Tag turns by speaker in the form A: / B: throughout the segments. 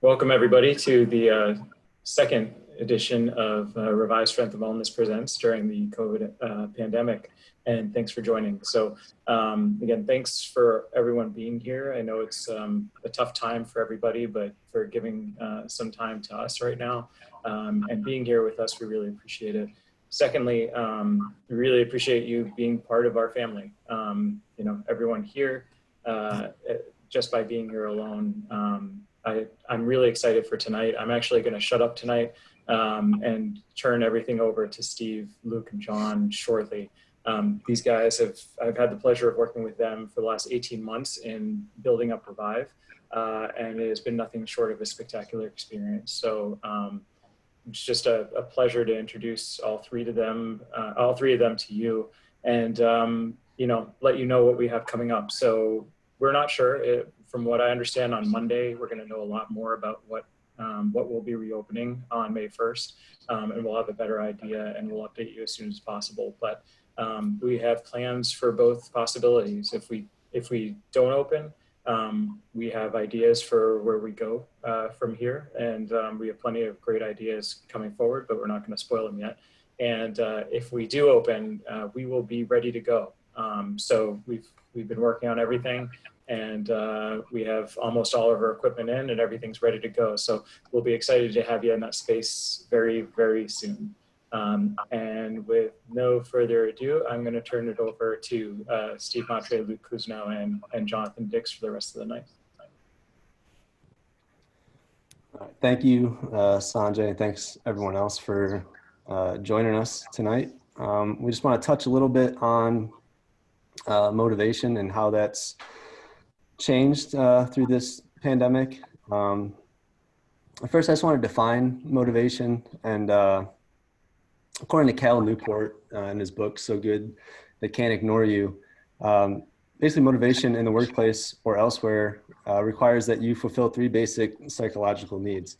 A: Welcome everybody to the second edition of Revised Strength and Wellness Presents during the COVID pandemic, and thanks for joining. So again, thanks for everyone being here. I know it's a tough time for everybody, but for giving some time to us right now and being here with us, we really appreciate it. Secondly, we really appreciate you being part of our family. Everyone here, just by being here alone, I'm really excited for tonight. I'm actually going to shut up tonight and turn everything over to Steve, Luke, and John shortly. These guys I've had the pleasure of working with them for the last 18 months in building up Revive, and it has been nothing short of a spectacular experience. So it's just a pleasure to introduce all three of them to you, and let you know what we have coming up. So we're not sure. From what I understand, on Monday, we're going to know a lot more about what will be reopening on May 1st, and we'll have a better idea, and we'll update you as soon as possible. But we have plans for both possibilities. If we don't open, we have ideas for where we go from here, and we have plenty of great ideas coming forward, but we're not going to spoil them yet. And if we do open, we will be ready to go. So we've been working on everything, and we have almost all of our equipment in, and everything's ready to go. So we'll be excited to have you in that space very, very soon. And with no further ado, I'm going to turn it over to Steve Matre, Luke Cousineau, and Jonathan Dix for the rest of the night.
B: All right, thank you, Sanjay, and thanks everyone else for joining us tonight. We just want to touch a little bit on motivation and how that's changed through this pandemic. First, I just want to define motivation, and according to Cal Newport in his book, So Good They Can't Ignore You, basically motivation in the workplace or elsewhere requires that you fulfill three basic psychological needs.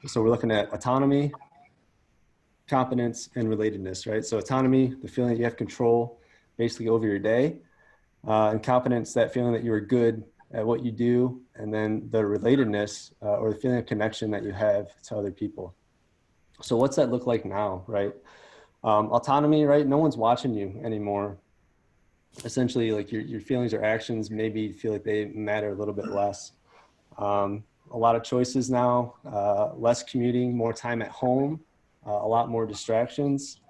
B: So we're looking at autonomy, competence, and relatedness, right? So autonomy, the feeling that you have control basically over your day, and competence, that feeling that you are good at what you do, and then the relatedness or the feeling of connection that you have to other people. So what's that look like now, right? Autonomy, right? No one's watching you anymore. Essentially, like your feelings or actions maybe feel like they matter a little bit less. A lot of choices now, less commuting, more time at home, a lot more distractions.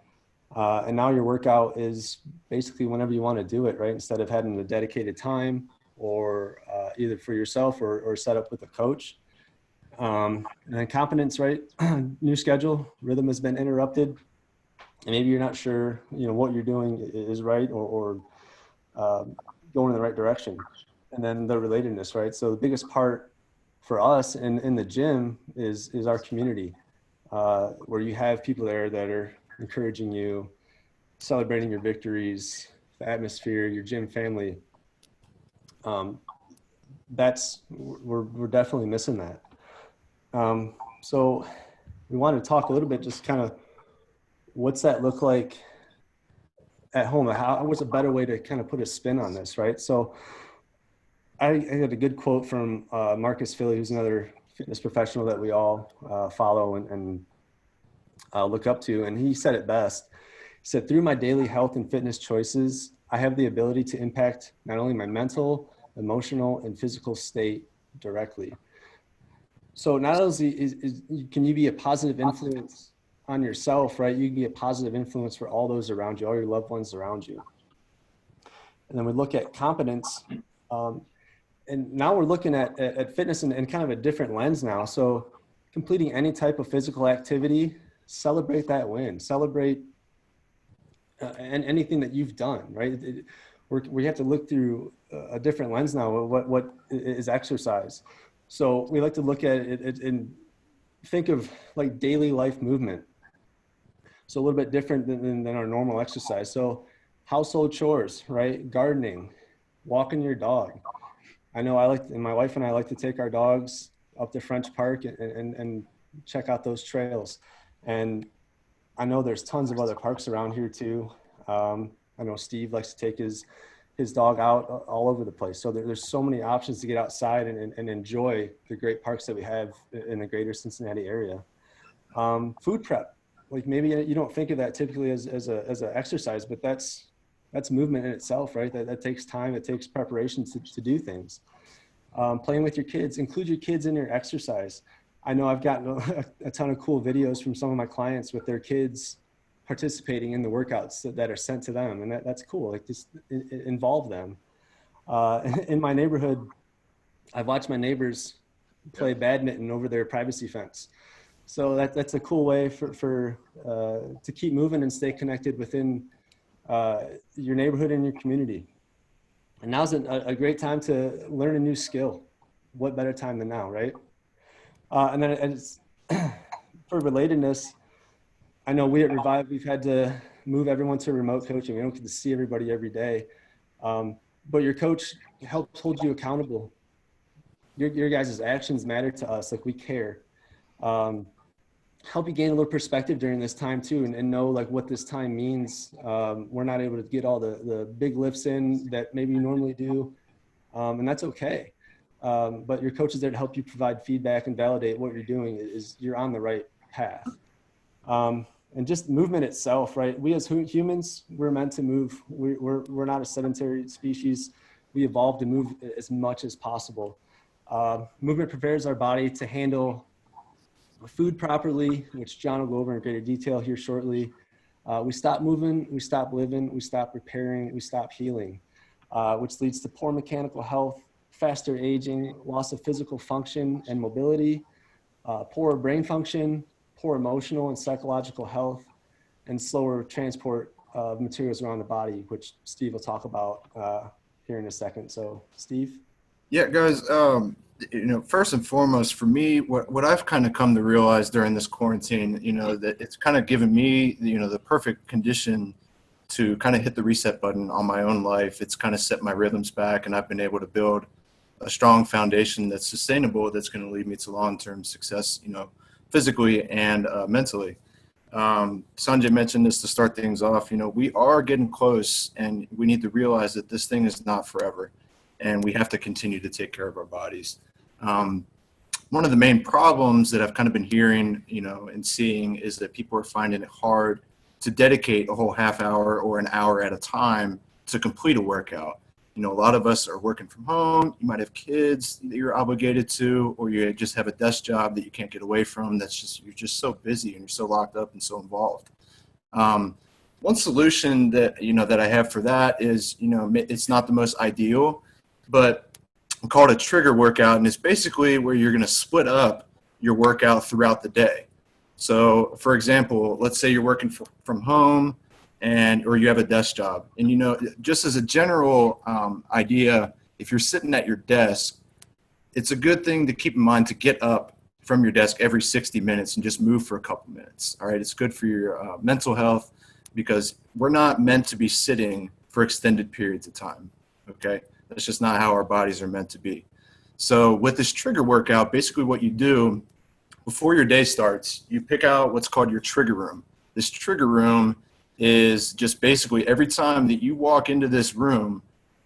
B: And now your workout is basically whenever you want to do it, right? Instead of having a dedicated time or either for yourself or set up with a coach. And then competence, right? New schedule, rhythm has been interrupted. And maybe you're not sure, what you're doing is right or going in the right direction. And then the relatedness, right? So the biggest part for us in the gym is our community, where you have people there that are encouraging you, celebrating your victories, the atmosphere, your gym family. We're definitely missing that. So we wanted to talk a little bit, just kind of what's that look like at home? What's a better way to kind of put a spin on this, right? So I had a good quote from Marcus Philly, who's another fitness professional that we all follow and look up to. And he said it best. He said, "Through my daily health and fitness choices, I have the ability to impact not only my mental, emotional, and physical state directly." So not only can you be a positive influence on yourself, right? You can be a positive influence for all those around you, all your loved ones around you. And then we look at competence. And now we're looking at fitness in kind of a different lens now. So completing any type of physical activity, celebrate that win, celebrate and anything that you've done, right? We have to look through a different lens now. What is exercise? So we like to look at it and think of like daily life movement. So a little bit different than our normal exercise. So household chores, right? Gardening, walking your dog. I know and my wife and I like to take our dogs up to French Park and check out those trails. And I know there's tons of other parks around here too. I know Steve likes to take his his dog out all over the place. So there's so many options to get outside and enjoy the great parks that we have in the greater Cincinnati area. Food prep, like maybe you don't think of that typically as an exercise, but that's movement in itself, right? That takes time. It takes preparation to do things. Playing with your kids, include your kids in your exercise. I know I've gotten a ton of cool videos from some of my clients with their kids participating in the workouts that are sent to them. And that's cool. Like just involve them. In my neighborhood, I've watched my neighbors play badminton over their privacy fence. So that's a cool way to keep moving and stay connected within your neighborhood and your community. And now's a great time to learn a new skill. What better time than now, right? And then for relatedness, I know we at Revive, we've had to move everyone to remote coaching. We don't get to see everybody every day. But your coach helps hold you accountable. Your guys' actions matter to us, like we care. Help you gain a little perspective during this time too, and know like what this time means. We're not able to get all the big lifts in that maybe you normally do. And that's okay. But your coach is there to help you provide feedback and validate what you're doing is you're on the right path. And just movement itself, right? We as humans, we're meant to move. We're not a sedentary species. We evolved to move as much as possible. Movement prepares our body to handle food properly, which John will go over in greater detail here shortly. We stop moving, we stop living, we stop repairing, we stop healing, which leads to poor mechanical health, faster aging, loss of physical function and mobility, poor brain function, poor emotional and psychological health, and slower transport of materials around the body, which Steve will talk about here in a second. So, Steve?
C: Yeah, guys, first and foremost, for me, what I've kind of come to realize during this quarantine, that it's kind of given me, the perfect condition to kind of hit the reset button on my own life. It's kind of set my rhythms back, and I've been able to build a strong foundation that's sustainable, that's going to lead me to long-term success, physically and mentally. Sanjay mentioned this to start things off. We are getting close, and we need to realize that this thing is not forever, and we have to continue to take care of our bodies. One of the main problems that I've kind of been hearing, and seeing is that people are finding it hard to dedicate a whole half hour or an hour at a time to complete a workout. A lot of us are working from home. You might have kids that you're obligated to, or you just have a desk job that you can't get away from. You're just so busy and you're so locked up and so involved. One solution that, that I have for that is, it's not the most ideal, but I call it a trigger workout. And it's basically where you're going to split up your workout throughout the day. So for example, let's say you're working from home, or you have a desk job, and just as a general idea, if you're sitting at your desk, it's a good thing to keep in mind to get up from your desk every 60 minutes and just move for a couple minutes. All right, it's good for your mental health, because we're not meant to be sitting for extended periods of time. Okay, that's just not how our bodies are meant to be. So with this trigger workout, basically what you do before your day starts, you pick out what's called your trigger room. This trigger room is just basically every time that you walk into this room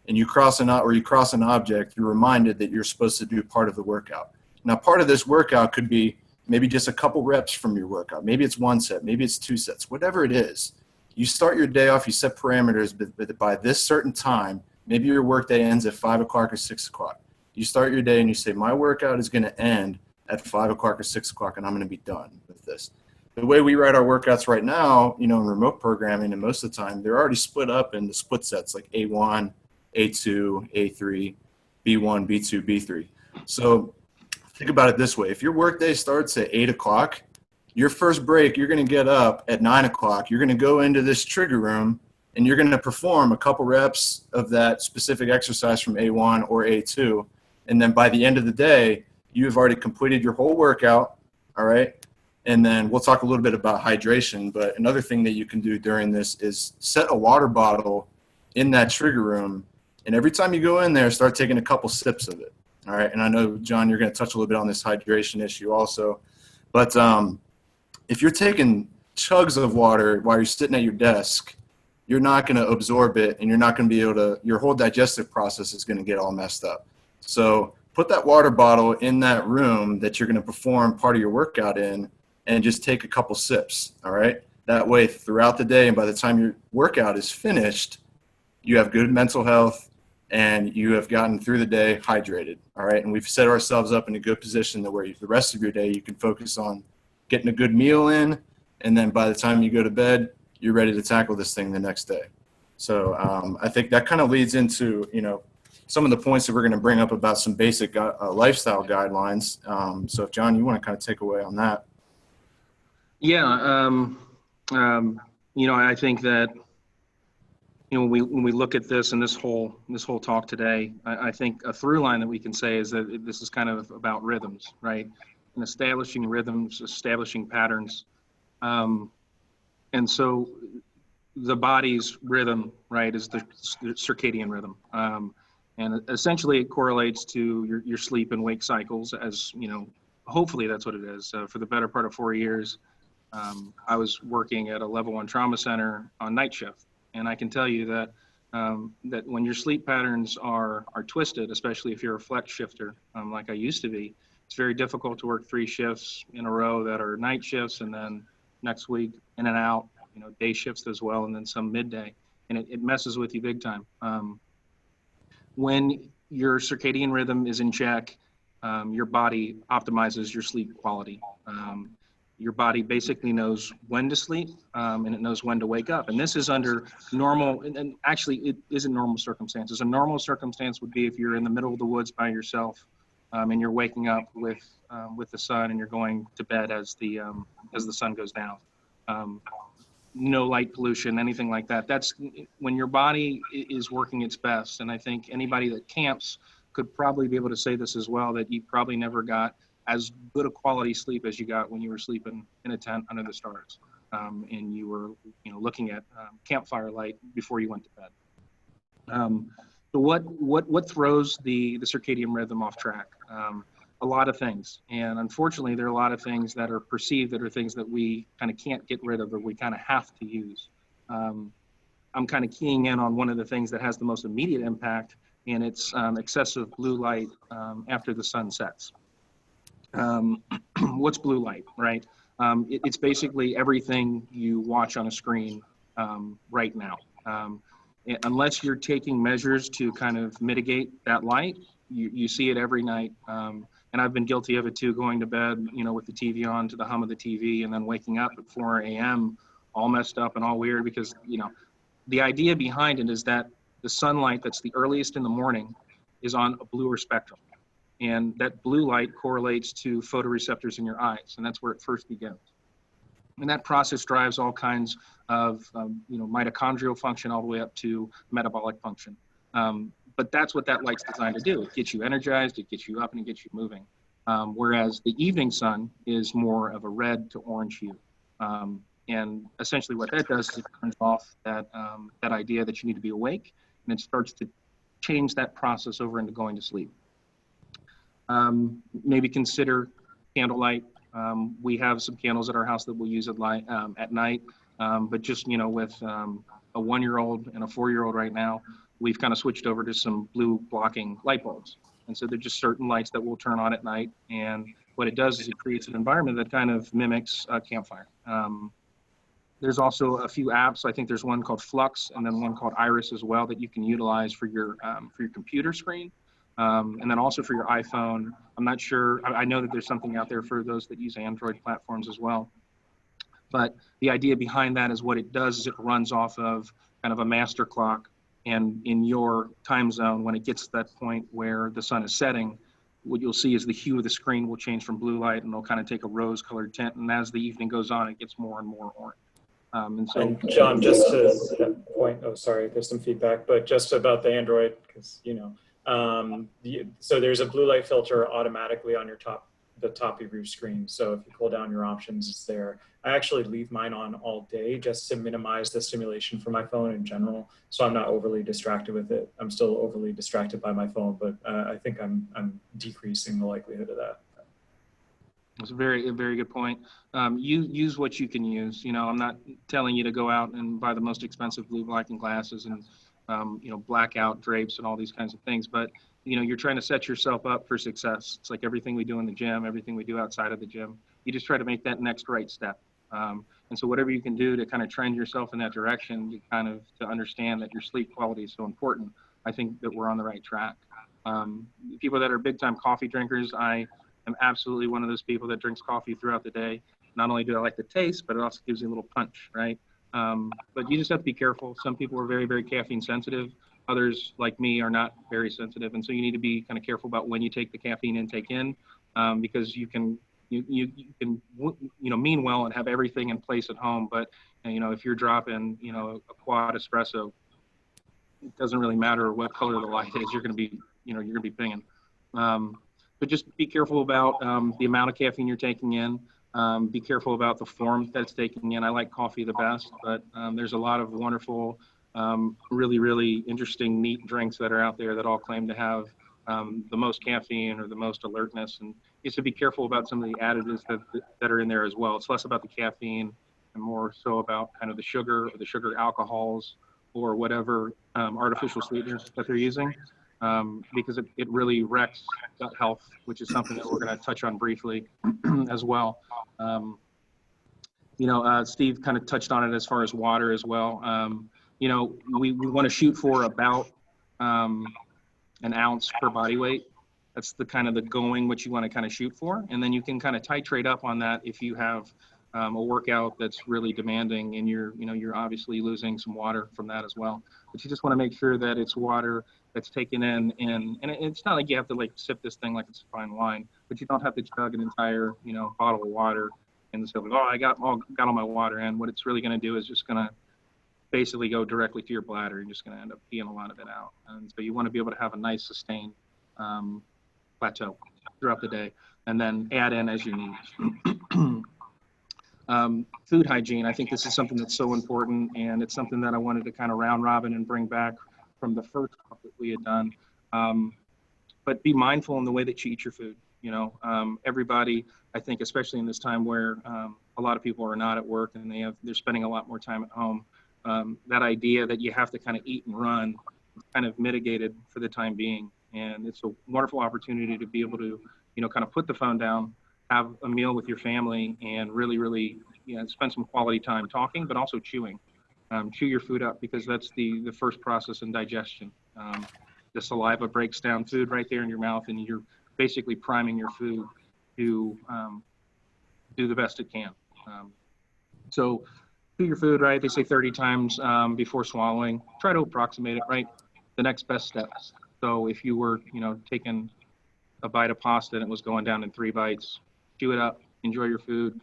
C: and you cross an object, you're reminded that you're supposed to do part of the workout. Now, part of this workout could be maybe just a couple reps from your workout. Maybe it's one set, maybe it's two sets, whatever it is. You start your day off, you set parameters, but by this certain time, maybe your work day ends at 5 o'clock or 6 o'clock. You start your day and you say, my workout is going to end at 5 o'clock or 6 o'clock, and I'm going to be done with this. The way we write our workouts right now, in remote programming, and most of the time, they're already split up into split sets like A1, A2, A3, B1, B2, B3. So think about it this way. If your workday starts at 8 o'clock, your first break, you're going to get up at 9 o'clock. You're going to go into this trigger room, and you're going to perform a couple reps of that specific exercise from A1 or A2. And then by the end of the day, you've already completed your whole workout, all right? And then we'll talk a little bit about hydration, but another thing that you can do during this is set a water bottle in that trigger room, and every time you go in there, start taking a couple sips of it, all right? And I know, John, you're going to touch a little bit on this hydration issue also, but if you're taking chugs of water while you're sitting at your desk, you're not going to absorb it, and you're not going to be able to, your whole digestive process is going to get all messed up. So put that water bottle in that room that you're going to perform part of your workout in, and just take a couple sips. All right. That way throughout the day, and by the time your workout is finished, you have good mental health and you have gotten through the day hydrated. All right. And we've set ourselves up in a good position that where the rest of your day, you can focus on getting a good meal in. And then by the time you go to bed, you're ready to tackle this thing the next day. So I think that kind of leads into, some of the points that we're going to bring up about some basic lifestyle guidelines. So if John, you want to kind of take away on that.
D: Yeah. I think that, when we look at this and this whole talk today, I think a through line that we can say is that this is kind of about rhythms, right? And establishing rhythms, establishing patterns. And so the body's rhythm, right, is the circadian rhythm. And essentially it correlates to your sleep and wake cycles, as, hopefully that's what it is. For the better part of 4 years, I was working at a level 1 trauma center on night shift. And I can tell you that that when your sleep patterns are twisted, especially if you're a flex shifter, like I used to be, it's very difficult to work 3 shifts in a row that are night shifts, and then next week in and out, day shifts as well, and then some midday. And it messes with you big time. When your circadian rhythm is in check, your body optimizes your sleep quality. Your body basically knows when to sleep, and it knows when to wake up. And this is under normal, and actually it isn't normal circumstances. A normal circumstance would be if you're in the middle of the woods by yourself, and you're waking up with the sun, and you're going to bed as the sun goes down. No light pollution, anything like that. That's when your body is working its best. And I think anybody that camps could probably be able to say this as well, that you probably never got as good a quality sleep as you got when you were sleeping in a tent under the stars, and you were, looking at campfire light before you went to bed. So what throws the circadian rhythm off track? A lot of things, and unfortunately, there are a lot of things that are perceived that are things that we kind of can't get rid of, or we kind of have to use. I'm kind of keying in on one of the things that has the most immediate impact, and it's excessive blue light after the sun sets. What's blue light, right? It's basically everything you watch on a screen right now. Unless you're taking measures to kind of mitigate that light, you see it every night. And I've been guilty of it too, going to bed, with the TV on to the hum of the TV, and then waking up at 4 a.m. all messed up and all weird, because, the idea behind it is that the sunlight that's the earliest in the morning is on a bluer spectrum. And that blue light correlates to photoreceptors in your eyes, and that's where it first begins. And that process drives all kinds of, mitochondrial function all the way up to metabolic function. But that's what that light's designed to do. It gets you energized, it gets you up, and it gets you moving. Whereas the evening sun is more of a red to orange hue. And essentially what that does is it turns off that idea that you need to be awake, and it starts to change that process over into going to sleep. Maybe consider candlelight. We have some candles at our house that we'll use at night, but just, with a 1-year-old and a 4-year-old right now, we've kind of switched over to some blue blocking light bulbs. And so they're just certain lights that will turn on at night. And what it does is it creates an environment that kind of mimics a campfire. There's also a few apps. I think there's one called Flux, and then one called Iris as well, that you can utilize for your computer screen. And then also for your iPhone. I'm not sure, I know that there's something out there for those that use Android platforms as well. But the idea behind that is what it does is it runs off of kind of a master clock. And in your time zone, when it gets to that point where the sun is setting, what you'll see is the hue of the screen will change from blue light, and it'll kind of take a rose-colored tint. And as the evening goes on, it gets more and more orange.
A: And John, just to that point, sorry, there's some feedback, but just about the Android, because, so there's a blue light filter automatically on the top of your screen. So if you pull down your options, it's there. I actually leave mine on all day just to minimize the stimulation from my phone in general, so I'm not overly distracted with it. I'm still overly distracted by my phone, but I think I'm decreasing the likelihood of that.
D: It's a very good point. You use what you can use. You know, I'm not telling you to go out and buy the most expensive blue blackened glasses and, you know, blackout drapes and all these kinds of things. But, you know, you're trying to set yourself up for success. It's like everything we do in the gym, everything we do outside of the gym. You just try to make that next right step. And so whatever you can do to kind of trend yourself in that direction, to understand that your sleep quality is so important, I think that we're on the right track. People that are big time coffee drinkers, I am absolutely one of those people that drinks coffee throughout the day. Not only do I like the taste, but it also gives you a little punch, right? But you just have to be careful. Some people are very, very caffeine sensitive. Others, like me, are not very sensitive. And so you need to be kind of careful about when you take the caffeine intake in, because you can mean well and have everything in place at home. But, you know, if you're dropping, you know, a quad espresso, it doesn't really matter what color the light is. You're going to be, you know, you're going to be pinging. But just be careful about the amount of caffeine you're taking in. Be careful about the form that it's taking in. I like coffee the best, but there's a lot of wonderful, really, really interesting, neat drinks that are out there that all claim to have the most caffeine or the most alertness. And you have to be careful about some of the additives that are in there as well. It's less about the caffeine and more so about kind of the sugar or the sugar alcohols or whatever artificial sweeteners that they're using. Because it really wrecks gut health, which is something that we're going to touch on briefly as well. You know, Steve kind of touched on it as far as water as well. You know, we want to shoot for about an ounce per body weight. That's the kind of the going what you want to kind of shoot for. And then you can kind of titrate up on that if you have a workout that's really demanding and you're obviously losing some water from that as well. But you just want to make sure that it's water that's taken in, and it's not like you have to like sip this thing like it's fine wine, but you don't have to chug an entire, you know, bottle of water and say, oh, I got all my water in. What it's really going to do is just going to basically go directly to your bladder. You're just going to end up peeing a lot of it out. And so you want to be able to have a nice sustained plateau throughout the day, and then add in as you need. Food hygiene, I think this is something that's so important, and it's something that I wanted to kind of round robin and bring back from the first talk that we had done. But be mindful in the way that you eat your food. You know, everybody, I think, especially in this time where a lot of people are not at work and they're spending a lot more time at home, that idea that you have to kind of eat and run is kind of mitigated for the time being. And it's a wonderful opportunity to be able to, you know, kind of put the phone down, have a meal with your family, and really, really, you know, spend some quality time talking, but also chewing. Chew your food up, because that's the first process in digestion. The saliva breaks down food right there in your mouth, and you're basically priming your food to do the best it can. So chew your food, right? They say 30 times before swallowing. Try to approximate it, right? The next best steps. So if you were, you know, taking a bite of pasta and it was going down in 3 bites, chew it up, enjoy your food.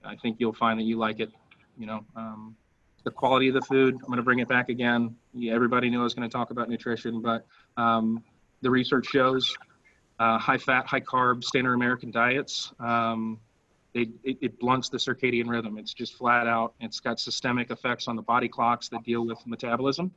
D: I think you'll find that you like it. You know, the quality of the food, I'm going to bring it back again. Yeah, everybody knew I was going to talk about nutrition, but the research shows high fat, high carb, standard American diets, it blunts the circadian rhythm. It's just flat out. It's got systemic effects on the body clocks that deal with metabolism.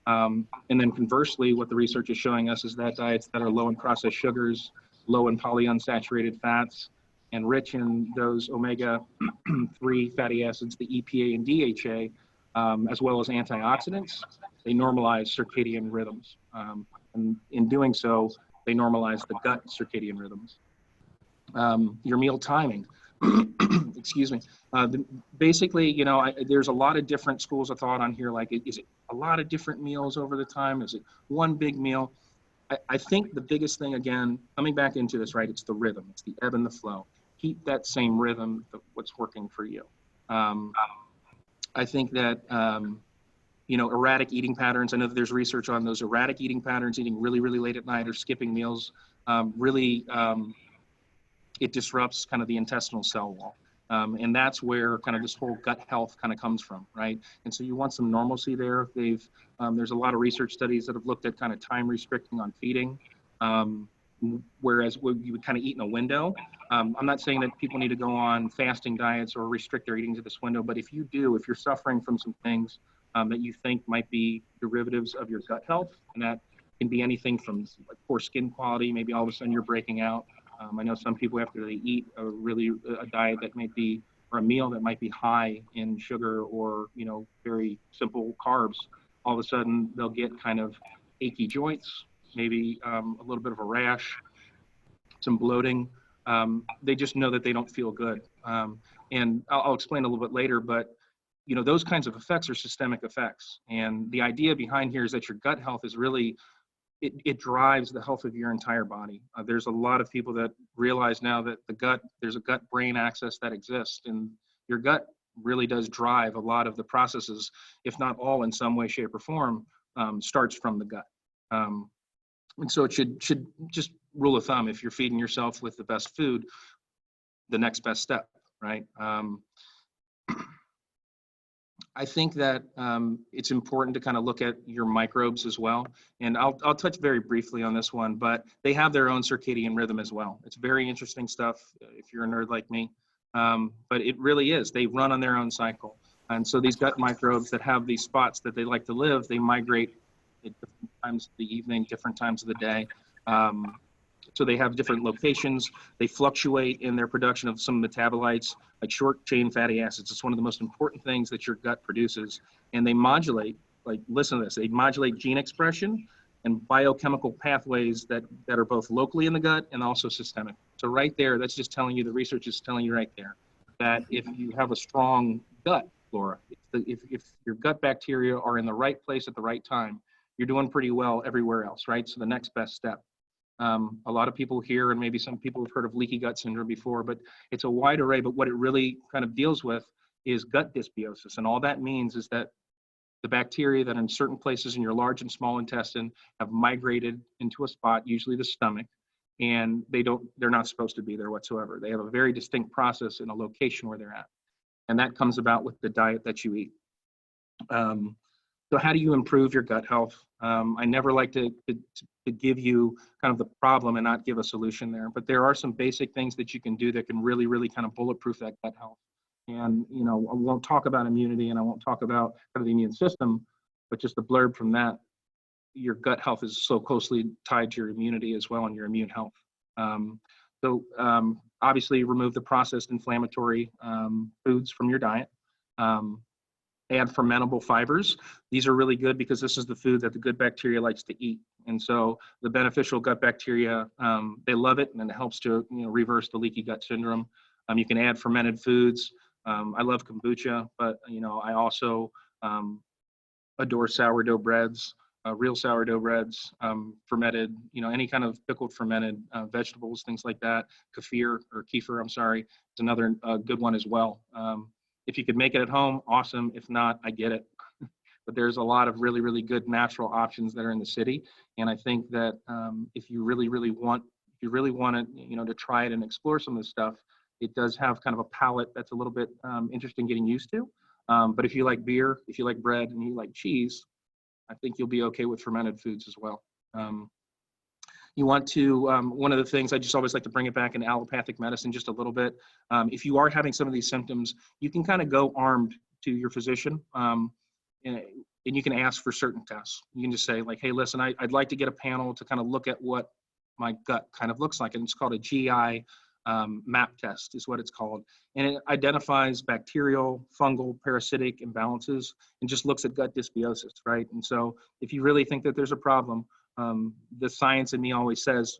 D: And then conversely, what the research is showing us is that diets that are low in processed sugars, low in polyunsaturated fats, and rich in those omega-3 fatty acids, the EPA and DHA, as well as antioxidants, they normalize circadian rhythms. And in doing so, they normalize the gut circadian rhythms. Your meal timing, excuse me. Basically, you know, there's a lot of different schools of thought on here. Like, is it a lot of different meals over the time? Is it one big meal? I think the biggest thing, again, coming back into this, right, it's the rhythm. It's the ebb and the flow. Keep that same rhythm, what's working for you. I think that, you know, erratic eating patterns, I know that there's research on those erratic eating patterns, eating really, really late at night or skipping meals, really, it disrupts kind of the intestinal cell wall. And that's where kind of this whole gut health kind of comes from, right? And so you want some normalcy there. There's a lot of research studies that have looked at kind of time restricting on feeding, whereas you would kind of eat in a window. I'm not saying that people need to go on fasting diets or restrict their eating to this window, but if you're suffering from some things that you think might be derivatives of your gut health, and that can be anything from like poor skin quality, maybe all of a sudden you're breaking out, I know some people, after they eat a diet that might be, or a meal that might be high in sugar or, very simple carbs, all of a sudden they'll get kind of achy joints, maybe a little bit of a rash, some bloating. They just know that they don't feel good. And I'll explain a little bit later, but those kinds of effects are systemic effects. And the idea behind here is that your gut health is really, it drives the health of your entire body. There's a lot of people that realize now that there's a gut-brain axis that exists, and your gut really does drive a lot of the processes, if not all in some way, shape, or form, starts from the gut. And so it should just rule of thumb, if you're feeding yourself with the best food, the next best step, right? I think that it's important to kind of look at your microbes as well. And I'll touch very briefly on this one, but they have their own circadian rhythm as well. It's very interesting stuff if you're a nerd like me, but it really is. They run on their own cycle. And so these gut microbes that have these spots that they like to live, they migrate at different times of the evening, different times of the day. So they have different locations. They fluctuate in their production of some metabolites, like short chain fatty acids. It's one of the most important things that your gut produces. And they modulate, like, listen to this, they modulate gene expression and biochemical pathways that are both locally in the gut and also systemic. So right there, that's just telling you, the research is telling you right there, that if you have a strong gut flora, if your gut bacteria are in the right place at the right time, you're doing pretty well everywhere else, right? So the next best step. A lot of people here, and maybe some people have heard of leaky gut syndrome before, but it's a wide array. But what it really kind of deals with is gut dysbiosis. And all that means is that the bacteria that in certain places in your large and small intestine have migrated into a spot, usually the stomach, and they're not supposed to be there whatsoever. They have a very distinct process in a location where they're at. And that comes about with the diet that you eat. So how do you improve your gut health? I never like to give you kind of the problem and not give a solution there, but there are some basic things that you can do that can really, really kind of bulletproof that gut health. And, I won't talk about immunity and I won't talk about kind of the immune system, but just a blurb from that, your gut health is so closely tied to your immunity as well and your immune health. Obviously remove the processed inflammatory foods from your diet. Add fermentable fibers. These are really good because this is the food that the good bacteria likes to eat. And so the beneficial gut bacteria, they love it, and it helps to reverse the leaky gut syndrome. You can add fermented foods. I love kombucha, but I also adore sourdough breads, real sourdough breads, fermented, any kind of pickled fermented vegetables, things like that. Kefir, I'm sorry, is another good one as well. If you could make it at home, awesome. If not, I get it. But there's a lot of really, really good natural options that are in the city. And I think that if you really, really want to try it and explore some of this stuff, it does have kind of a palate that's a little bit interesting getting used to. But if you like beer, if you like bread, and you like cheese, I think you'll be okay with fermented foods as well. You want to, one of the things I just always like to bring it back in allopathic medicine just a little bit. If you are having some of these symptoms, you can kind of go armed to your physician and you can ask for certain tests. You can just say like, hey, listen, I'd like to get a panel to kind of look at what my gut kind of looks like. And it's called a GI MAP test is what it's called. And it identifies bacterial, fungal, parasitic imbalances and just looks at gut dysbiosis, right? And so if you really think that there's a problem, the science in me always says,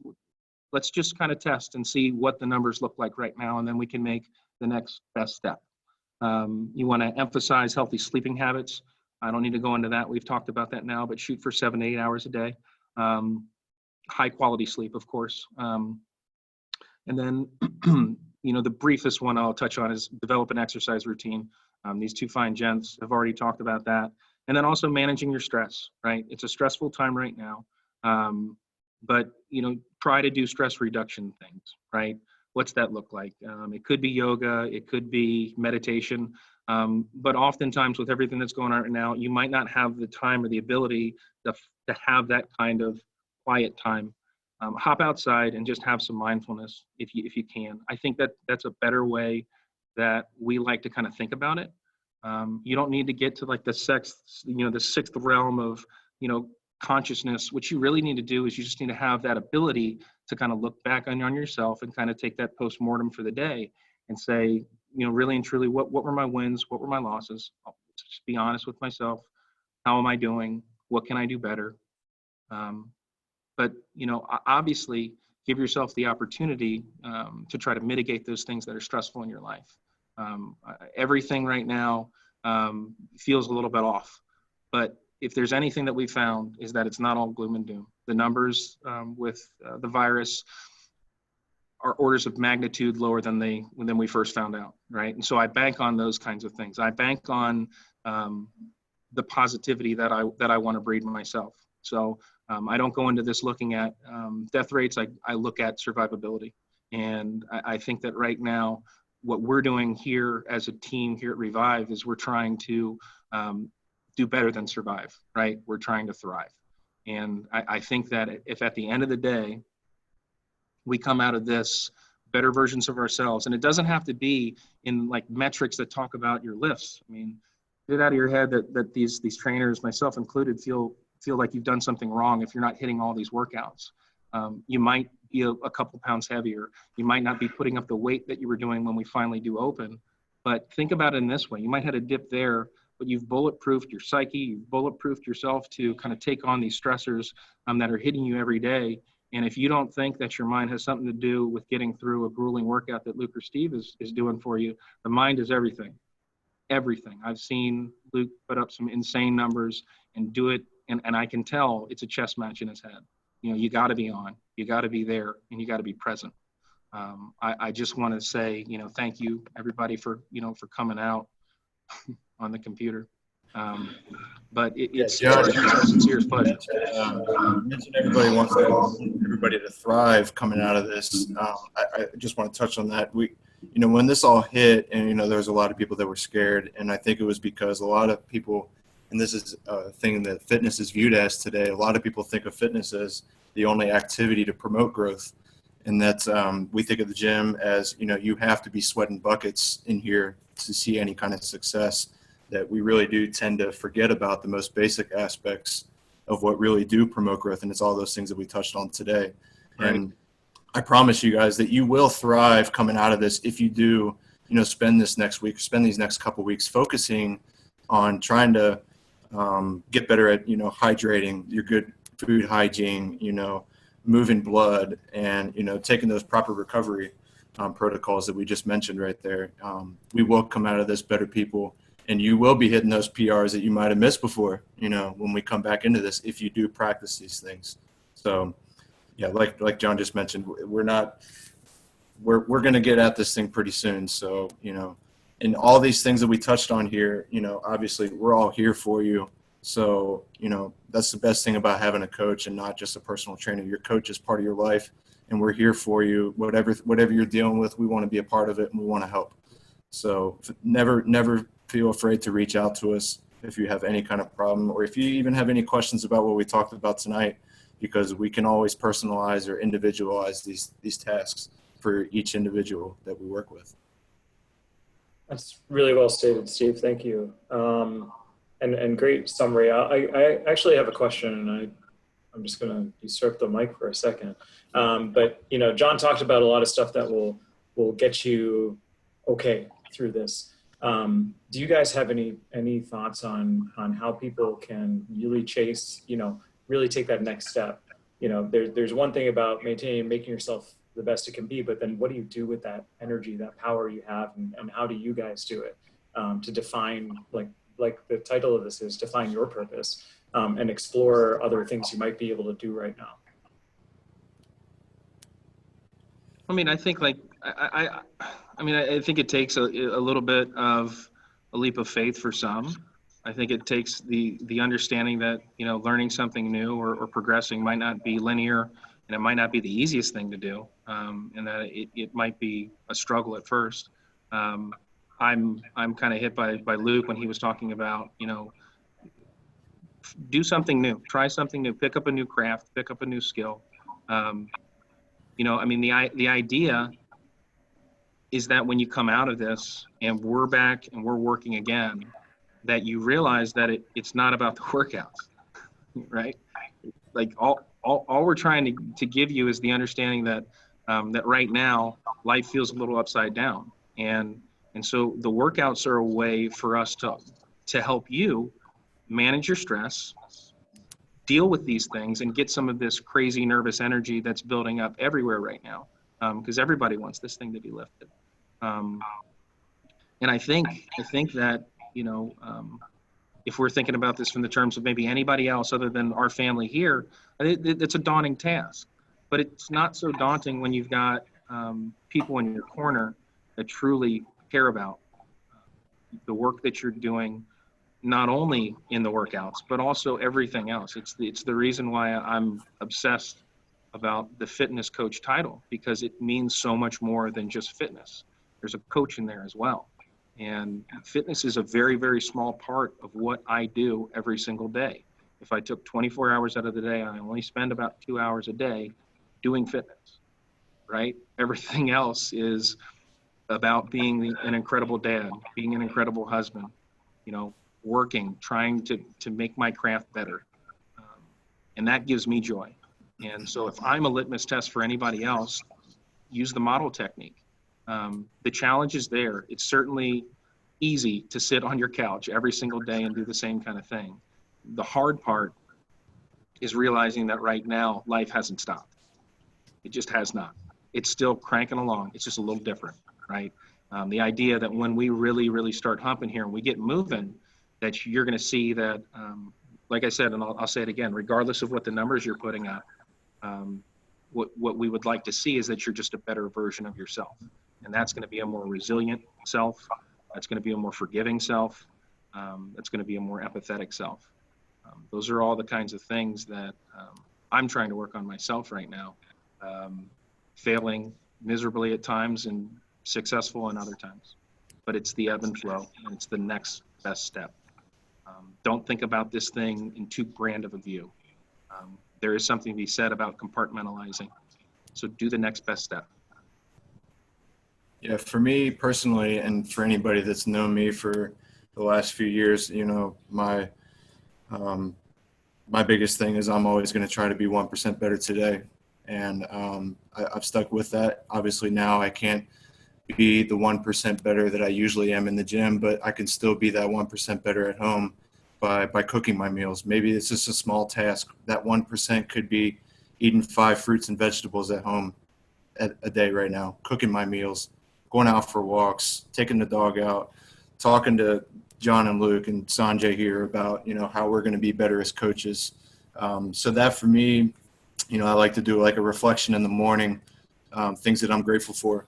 D: let's just kind of test and see what the numbers look like right now, and then we can make the next best step. You want to emphasize healthy sleeping habits. I don't need to go into that. We've talked about that now, but shoot for 7 to 8 hours a day. High quality sleep, of course. And then, the briefest one I'll touch on is develop an exercise routine. These two fine gents have already talked about that. And then also managing your stress, right? It's a stressful time right now. But, try to do stress reduction things, right? What's that look like? It could be yoga, it could be meditation. But oftentimes with everything that's going on right now, you might not have the time or the ability to have that kind of quiet time. Hop outside and just have some mindfulness if you can. I think that's a better way that we like to kind of think about it. You don't need to get to like the sixth realm of, consciousness. What you really need to do is you just need to have that ability to kind of look back on yourself and kind of take that post-mortem for the day and say, really and truly, what were my wins? What were my losses? I'll just be honest with myself. How am I doing? What can I do better? But, obviously give yourself the opportunity to try to mitigate those things that are stressful in your life. Everything right now feels a little bit off, but if there's anything that we found is that it's not all gloom and doom. The numbers with the virus are orders of magnitude lower than we first found out, right? And so I bank on those kinds of things. I bank on the positivity that I want to breed myself. So I don't go into this looking at death rates. I look at survivability. And I think that right now, what we're doing here as a team here at Revive is we're trying to do better than survive, right? We're trying to thrive. And I think that if at the end of the day, we come out of this better versions of ourselves, and it doesn't have to be in like metrics that talk about your lifts. I mean, get it out of your head that these trainers, myself included, feel like you've done something wrong if you're not hitting all these workouts. You might be a couple pounds heavier. You might not be putting up the weight that you were doing when we finally do open. But think about it in this way. You might have a dip there, but you've bulletproofed your psyche. You've bulletproofed yourself to kind of take on these stressors that are hitting you every day. And if you don't think that your mind has something to do with getting through a grueling workout that Luke or Steve is doing for you, the mind is everything. Everything. I've seen Luke put up some insane numbers and do it, and I can tell it's a chess match in his head. You got to be on, you got to be there, and you got to be present. I just want to say, thank you everybody for coming out on the computer. But it's
C: John,
D: a sincere pleasure.
C: You mentioned everybody to thrive coming out of this. I just want to touch on that. When this all hit, and there was a lot of people that were scared, and I think it was because a lot of people, and this is a thing that fitness is viewed as today, a lot of people think of fitness as the only activity to promote growth, and that's we think of the gym as you have to be sweating buckets in here to see any kind of success. That we really do tend to forget about the most basic aspects of what really do promote growth, and it's all those things that we touched on today. Right. And I promise you guys that you will thrive coming out of this if you do, spend these next couple weeks focusing on trying to get better at, hydrating, your good food hygiene, moving blood, and, taking those proper recovery protocols that we just mentioned right there. We will come out of this better people. And you will be hitting those PRs that you might have missed before, when we come back into this, if you do practice these things. So, yeah, like John just mentioned, we're going to get at this thing pretty soon. So, and all these things that we touched on here, obviously we're all here for you. So, that's the best thing about having a coach and not just a personal trainer. Your coach is part of your life, and we're here for you. Whatever you're dealing with, we want to be a part of it, and we want to help. So never feel afraid to reach out to us if you have any kind of problem, or if you even have any questions about what we talked about tonight, because we can always personalize or individualize these tasks for each individual that we work with.
A: That's really well stated, Steve. Thank you. And great summary. I actually have a question, and I'm just going to usurp the mic for a second. But John talked about a lot of stuff that will get you okay through this. Do you guys have any thoughts on how people can really chase, really take that next step? There's one thing about making yourself the best it can be, but then what do you do with that energy, that power you have, and how do you guys do it to define, like the title of this is, define your purpose, and explore other things you might be able to do right now?
D: I mean, I think I think it takes a little bit of a leap of faith for some. I think it takes the understanding that, learning something new or progressing might not be linear, and it might not be the easiest thing to do, and that it might be a struggle at first. I'm kind of hit by Luke when he was talking about, do something new, try something new, pick up a new craft, pick up a new skill. The idea is that when you come out of this and we're back and we're working again, that you realize that it's not about the workouts, right? like all we're trying to give you is the understanding that that right now life feels a little upside down, and so the workouts are a way for us to help you manage your stress, deal with these things, and get some of this crazy nervous energy that's building up everywhere right now, because everybody wants this thing to be lifted. And I think that, you know, if we're thinking about this from the terms of maybe anybody else other than our family here, it's a daunting task. But it's not so daunting when you've got people in your corner that truly care about the work that you're doing, not only in the workouts, but also everything else. It's the reason why I'm obsessed about the fitness coach title, because it means so much more than just fitness. There's a coach in there as well. And fitness is a very, very small part of what I do every single day. If I took 24 hours out of the day, I only spend about 2 hours a day doing fitness, right? Everything else is about being an incredible dad, being an incredible husband, you know, working, trying to make my craft better. And that gives me joy. And so if I'm a litmus test for anybody else, use the model technique. The challenge is there. It's certainly easy to sit on your couch every single day and do the same kind of thing. The hard part is realizing that right now life hasn't stopped. It just has not. It's still cranking along. It's just a little different, right? The idea that when we really, really start humping here and we get moving, that you're going to see that, like I said, and I'll say it again, regardless of what the numbers you're putting up, what we would like to see is that you're just a better version of yourself. And that's going to be a more resilient self. That's going to be a more forgiving self. That's going to be a more empathetic self. Those are all the kinds of things that I'm trying to work on myself right now, failing miserably at times and successful in other times. But it's the ebb and flow, and it's the next best step. Don't think about this thing in too grand of a view. There is something to be said about compartmentalizing. So do the next best step.
C: Yeah, for me personally, and for anybody that's known me for the last few years, you know, my biggest thing is I'm always going to try to be 1% better today. And I've stuck with that. Obviously now I can't be the 1% better that I usually am in the gym, but I can still be that 1% better at home by cooking my meals. Maybe it's just a small task. That 1% could be eating 5 fruits and vegetables at home a day right now, cooking my meals, going out for walks, taking the dog out, talking to John and Luke and Sanjay here about, you know, how we're going to be better as coaches. So that for me, you know, I like to do like a reflection in the morning, things that I'm grateful for.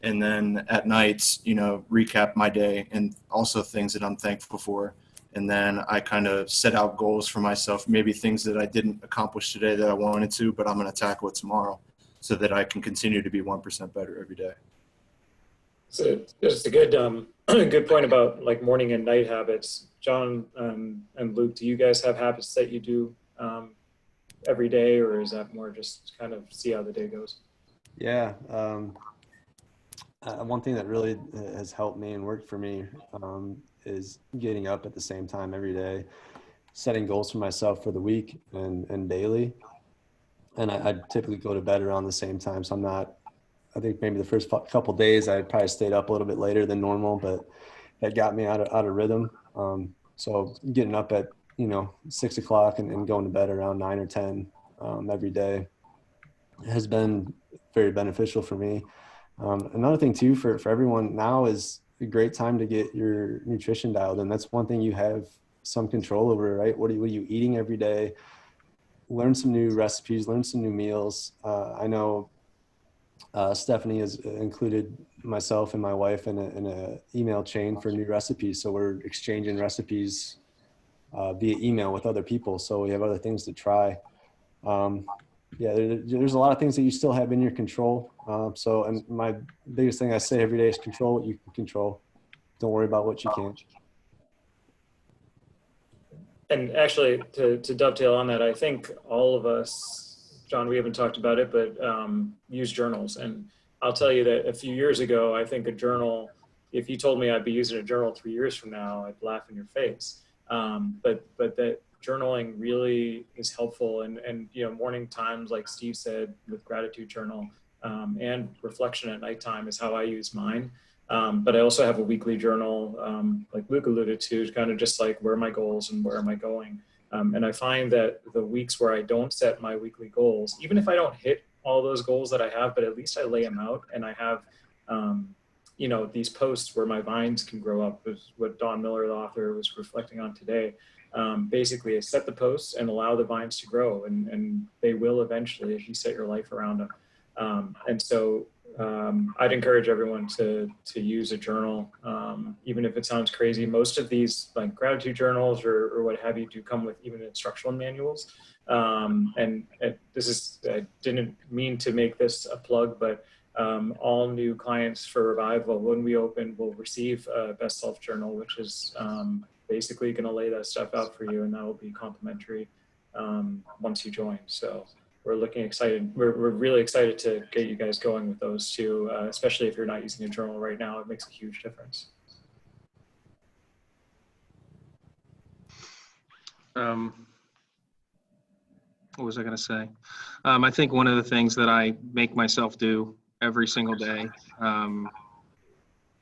C: And then at night, you know, recap my day and also things that I'm thankful for. And then I kind of set out goals for myself, maybe things that I didn't accomplish today that I wanted to, but I'm going to tackle it tomorrow so that I can continue to be 1% better every day.
A: So just a good good point about like morning and night habits. John and Luke, do you guys have habits that you do every day, or is that more just kind of see how the day goes?
B: Yeah. One thing that really has helped me and worked for me is getting up at the same time every day, setting goals for myself for the week and daily. And I typically go to bed around the same time. So I think maybe the first couple of days I probably stayed up a little bit later than normal, but that got me out of rhythm. So getting up at, 6 o'clock and going to bed around 9 or 10 every day has been very beneficial for me. Another thing too, for everyone now is a great time to get your nutrition dialed in. That's one thing you have some control over, right? What are you eating every day? Learn some new recipes, learn some new meals. I know Stephanie has included myself and my wife in a email chain for new recipes. So we're exchanging recipes via email with other people. So we have other things to try. There's a lot of things that you still have in your control. And my biggest thing I say every day is control what you can control. Don't worry about what you can't.
A: And actually, to dovetail on that, I think all of us, John, we haven't talked about it, but use journals. And I'll tell you that a few years ago, I think a journal, if you told me I'd be using a journal 3 years from now, I'd laugh in your face. But that journaling really is helpful, and you know, morning times, like Steve said, with gratitude journal, and reflection at nighttime is how I use mine. But I also have a weekly journal, like Luke alluded to, kind of just like, where are my goals and where am I going? And I find that the weeks where I don't set my weekly goals, even if I don't hit all those goals that I have, but at least I lay them out, and I have, you know, these posts where my vines can grow up, is what Don Miller, the author, was reflecting on today. Basically, I set the posts and allow the vines to grow, and they will eventually if you set your life around them. And so I'd encourage everyone to use a journal, even if it sounds crazy. Most of these, like gratitude journals or what have you, do come with even instructional manuals. And this is, I didn't mean to make this a plug, but all new clients for Revival, when we open, will receive a Best Self Journal, which is basically going to lay that stuff out for you, and that will be complimentary once you join. So we're really excited to get you guys going with those two, especially if you're not using a journal right now. It makes a huge difference.
D: What was I going to say? I think one of the things that I make myself do every single day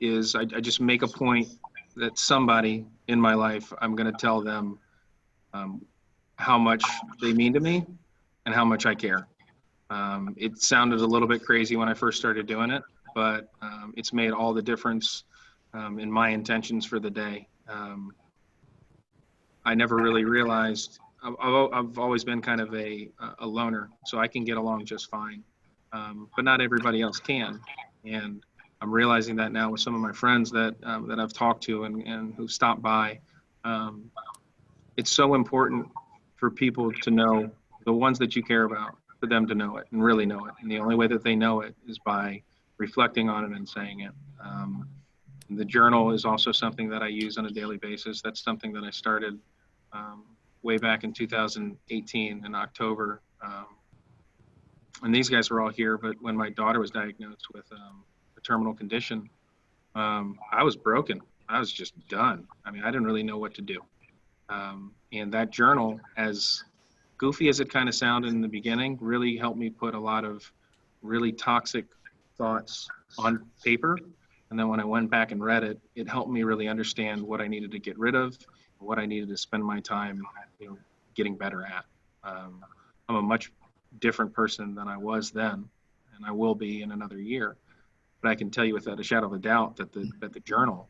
D: is I just make a point that somebody in my life, I'm going to tell them how much they mean to me and how much I care. It sounded a little bit crazy when I first started doing it, but it's made all the difference in my intentions for the day. I never really realized, I've always been kind of a loner, so I can get along just fine, but not everybody else can. And I'm realizing that now with some of my friends that I've talked to and who've stopped by. It's so important for people to know, the ones that you care about, for them to know it and really know it. And the only way that they know it is by reflecting on it and saying it. The journal is also something that I use on a daily basis. That's something that I started way back in 2018 in October. And these guys were all here, but when my daughter was diagnosed with a terminal condition, I was broken. I was just done. I mean, I didn't really know what to do. And that journal, as goofy as it kind of sounded in the beginning, really helped me put a lot of really toxic thoughts on paper. And then when I went back and read it, it helped me really understand what I needed to get rid of, what I needed to spend my time, you know, getting better at. I'm a much different person than I was then, and I will be in another year. But I can tell you without a shadow of a doubt that the journal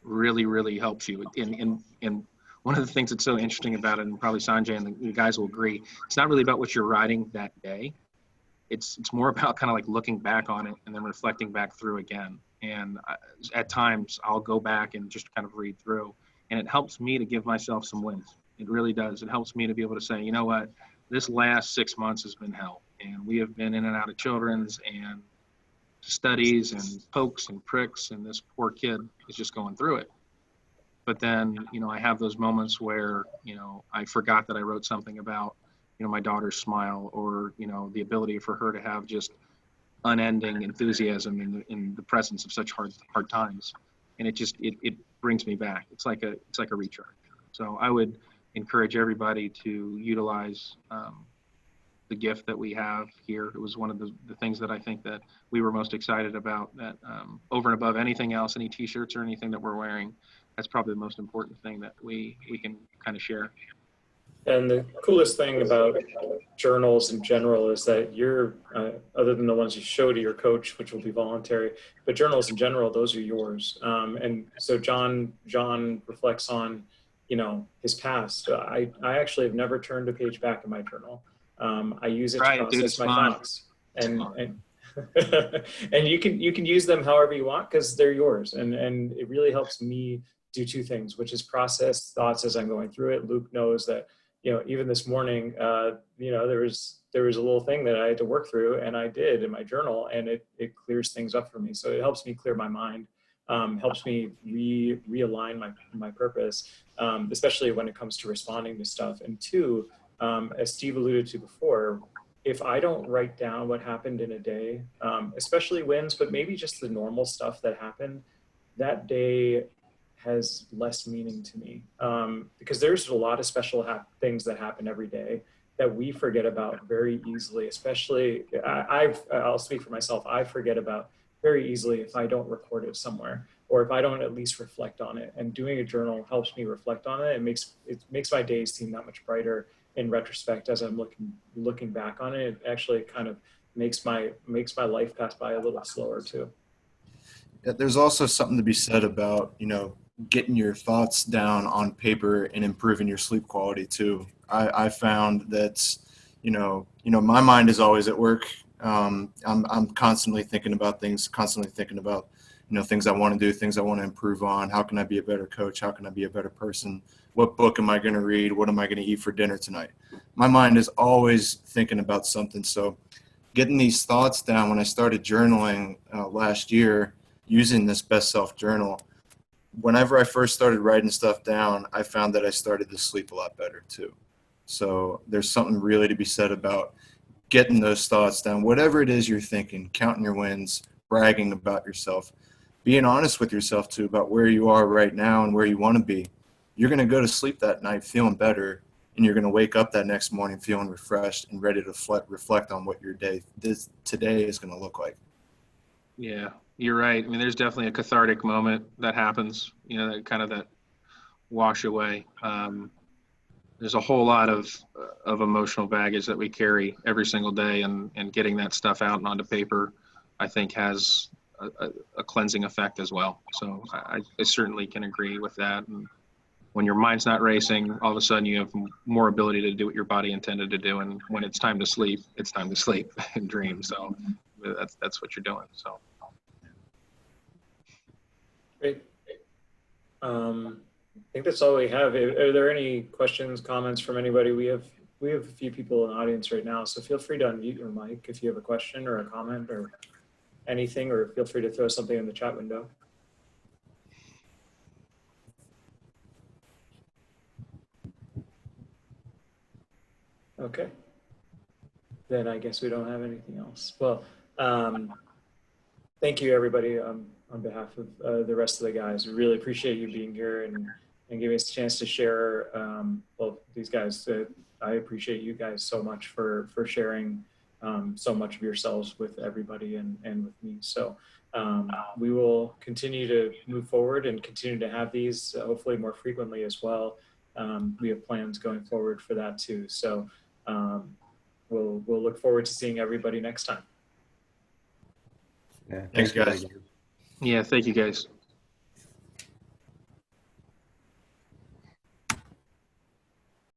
D: really, really helps you. And one of the things that's so interesting about it, and probably Sanjay and the guys will agree, it's not really about what you're writing that day. It's more about kind of like looking back on it and then reflecting back through again. And at times I'll go back and just kind of read through, and it helps me to give myself some wins. It really does. It helps me to be able to say, you know what, this last 6 months has been hell, and we have been in and out of children's and studies and pokes and pricks, and this poor kid is just going through it. But then, you know, I have those moments where, you know, I forgot that I wrote something about, you know, my daughter's smile, or, you know, the ability for her to have just unending enthusiasm in the presence of such hard times. And it brings me back. It's like a recharge. So I would encourage everybody to utilize the gift that we have here. It was one of the things that I think that we were most excited about, that over and above anything else, any t-shirts or anything that we're wearing, that's probably the most important thing that we can kind of share.
A: And the coolest thing about journals in general is that you're, other than the ones you show to your coach, which will be voluntary, but journals in general, those are yours. And so John reflects on, you know, his past. I actually have never turned a page back in my journal. I use it to process my thoughts, and and you can use them however you want, because they're yours. And it really helps me do two things, which is process thoughts as I'm going through it. Luke knows that, you know, even this morning, you know, there was a little thing that I had to work through, and I did in my journal, and it clears things up for me. So it helps me clear my mind, helps me realign my purpose, especially when it comes to responding to stuff. And two, as Steve alluded to before, if I don't write down what happened in a day, especially wins, but maybe just the normal stuff that happened, that day has less meaning to me, because there's a lot of special things that happen every day that we forget about very easily. Especially, I'll speak for myself. I forget about very easily if I don't record it somewhere, or if I don't at least reflect on it. And doing a journal helps me reflect on it. It makes my days seem that much brighter in retrospect as I'm looking back on it. It actually kind of makes my life pass by a little slower too.
C: Yeah, there's also something to be said about, getting your thoughts down on paper and improving your sleep quality too. I found that, my mind is always at work. I'm constantly thinking about things, things I want to do, things I want to improve on. How can I be a better coach? How can I be a better person? What book am I going to read? What am I going to eat for dinner tonight? My mind is always thinking about something. So getting these thoughts down, when I started journaling last year, using this Best Self journal, whenever I first started writing stuff down, I found that I started to sleep a lot better too. So there's something really to be said about getting those thoughts down, whatever it is you're thinking, counting your wins, bragging about yourself, being honest with yourself too about where you are right now and where you want to be. You're going to go to sleep that night feeling better, and you're going to wake up that next morning feeling refreshed and ready to reflect on what your today is going to look like.
D: Yeah, you're right. I mean, there's definitely a cathartic moment that happens, that kind of that wash away. There's a whole lot of emotional baggage that we carry every single day, and getting that stuff out and onto paper, I think, has a cleansing effect as well. So I certainly can agree with that. And when your mind's not racing, all of a sudden you have more ability to do what your body intended to do. And when it's time to sleep, it's time to sleep and dream. So that's what you're doing. So.
A: Great. I think that's all we have. Are there any questions, comments from anybody? We have a few people in the audience right now, so feel free to unmute your mic if you have a question or a comment or anything, or feel free to throw something in the chat window. Okay. Then I guess we don't have anything else. Well, thank you everybody on behalf of the rest of the guys. We really appreciate you being here and giving us a chance to share. Well, these guys, I appreciate you guys so much for sharing so much of yourselves with everybody and with me. So we will continue to move forward and continue to have these hopefully more frequently as well. We have plans going forward for that too. So we'll look forward to seeing everybody next time.
B: Yeah,
C: Thanks, guys.
D: Yeah, thank you guys.